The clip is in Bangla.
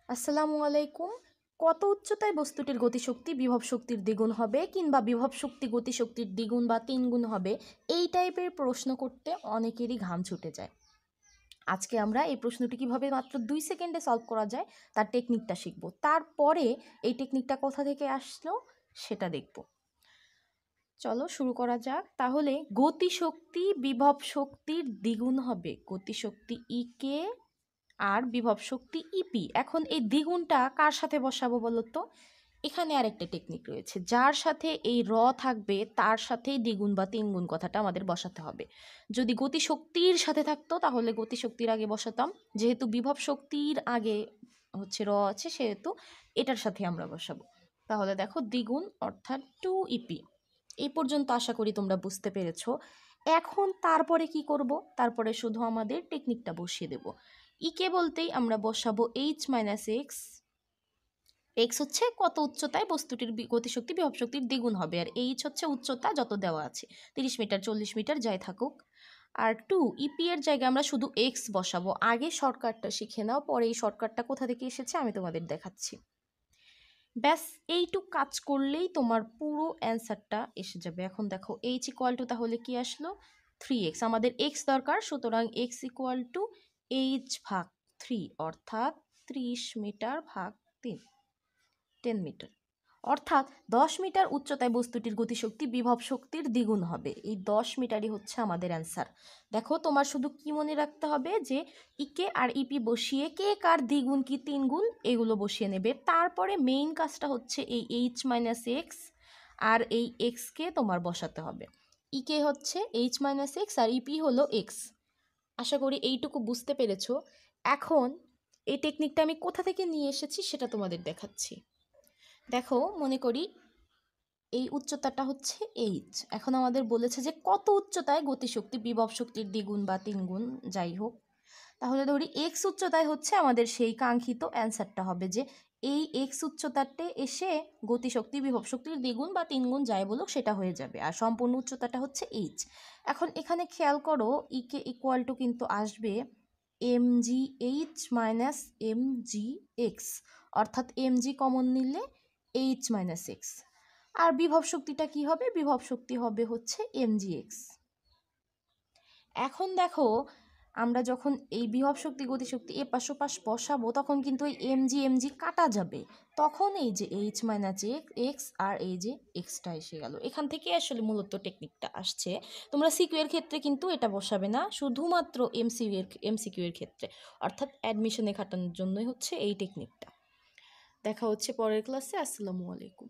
আসসালামু আলাইকুম। কত উচ্চতায় বস্তুটির গতিশক্তি বিভব শক্তির দ্বিগুণ হবে কিংবা বিভব শক্তি গতিশক্তির দ্বিগুণ বা তিনগুণ হবে, এই টাইপের প্রশ্ন করতে অনেকেরই ঘাম ছুটে যায়। আজকে আমরা এই প্রশ্নটি কিভাবে মাত্র 2 সেকেন্ডে সলভ করা যায় তার টেকনিকটা শিখব। তারপরে এই টেকনিকটা কোথা থেকে আসলো সেটা দেখব। চলো শুরু করা যাক। তাহলে গতিশক্তি বিভব শক্তির দ্বিগুণ হবে, গতিশক্তি ইকে আর বিভব শক্তি ইপি। এখন এই দ্বিগুণটা কার সাথে বসাবো বলো তো? এখানে আরেকটা টেকনিক রয়েছে, যার সাথে এই র থাকবে তার সাথেই দ্বিগুণ বা তিনগুণ কথাটা আমাদের বসাতে হবে। যদি গতিশক্তির সাথে থাকতো তাহলে গতিশক্তির আগে বসাতাম, যেহেতু বিভব শক্তির আগে হচ্ছে র আছে সেহেতু এটার সাথে আমরা বসাবো। তাহলে দেখো দ্বিগুণ অর্থাৎ 2 ইপি। এই পর্যন্ত আশা করি তোমরা বুঝতে পেরেছো। এখন তারপরে কি করব? তারপরে শুধু আমাদের টেকনিকটা বসিয়ে দেব। ইকে বলতেই আমরা বসাবো এইচ মাইনাস এক্স। এক্স হচ্ছে কত উচ্চতায় বস্তুটির গতিশক্তি বিভব শক্তির দ্বিগুণ হবে, আর এইচ হচ্ছে উচ্চতা যত দেওয়া আছে, 30 মিটার 40 মিটার যাই থাকুক। আর 2 ইপি এর জায়গায় আমরা শুধু এক্স বসাবো। আগে শর্টকাটটা শিখে নাও, পরে এই শর্টকাটটা কোথা থেকে এসেছে আমি তোমাদের দেখাচ্ছি। ব্যাস এইটুক কাজ করলেই তোমার পুরো অ্যান্সারটা এসে যাবে। এখন দেখো এইচ ইকুয়াল টু তাহলে কি আসলো? 3x। আমাদের এক্স দরকার, সুতরাং এক্স ইকুয়াল টু এইচ ভাগ 3 অর্থাৎ 30 মিটার ভাগ 3, 10 মিটার। অর্থাৎ 10 মিটার উচ্চতায় বস্তুটির গতিশক্তি বিভব শক্তির দ্বিগুণ হবে। এই 10 মিটারই হচ্ছে আমাদের অ্যান্সার। দেখো তোমার শুধু কি মনে রাখতে হবে যে ইকে আর ইপি বসিয়ে কে কার দ্বিগুণ কি তিনগুণ এগুলো বসিয়ে নেবে। তারপরে মেইন কাজটা হচ্ছে এই এইচ মাইনাস এক্স আর এই এক্সকে তোমার বসাতে হবে। ইকে হচ্ছে এইচ মাইনাস এক্স আর ইপি হলো এক্স। আশা করি এইটুকু বুঝতে পেরেছো। এখন এই টেকনিকটা আমি কোথা থেকে নিয়ে এসেছি সেটা তোমাদের দেখাচ্ছি। দেখো মনে করি এই উচ্চতাটা হচ্ছে এইচ। এখন আমাদের বলেছে যে কত উচ্চতায় গতিশক্তি বিভব শক্তির দ্বিগুণ বা তিনগুণ যাই হোক। তাহলে ধরি এক্স উচ্চতায় হচ্ছে আমাদের সেই কাঙ্ক্ষিত অ্যান্সারটা হবে যে এই এক্স উচ্চতাতে এসে গতিশক্তি বিভব শক্তির দ্বিগুণ বা তিনগুণ যাই বলুক সেটা হয়ে যাবে, আর সম্পূর্ণ উচ্চতাটা হচ্ছে এইচ। এখন এখানে খেয়াল করো ইকে ইকুয়াল টু কিন্তু আসবে m g h minus m g x, অর্থাৎ এম জি কমন নিলে এইচ মাইনাস এক্স। আর বিভব শক্তিটা কি হবে? বিভব শক্তি হবে হচ্ছে এম জি এক্স। এখন দেখো আমরা যখন এই বিভব শক্তি গতিশক্তি এপাশ ওপাশ বসাবো তখন কিন্তু এই এম জি কাটা যাবে, তখন এই যে এইচ মাইনাস এক্স আর এই যে এক্সটা এসে গেল। এখান থেকে আসলে মূলত টেকনিকটা আসছে। তোমরা সিকিউ এর ক্ষেত্রে কিন্তু এটা বসাবে না, শুধুমাত্র এমসিকিউ এর ক্ষেত্রে, অর্থাৎ অ্যাডমিশনে খাটানোর জন্যই হচ্ছে এই টেকনিকটা। দেখা হচ্ছে পরের ক্লাসে। আসসালামু আলাইকুম।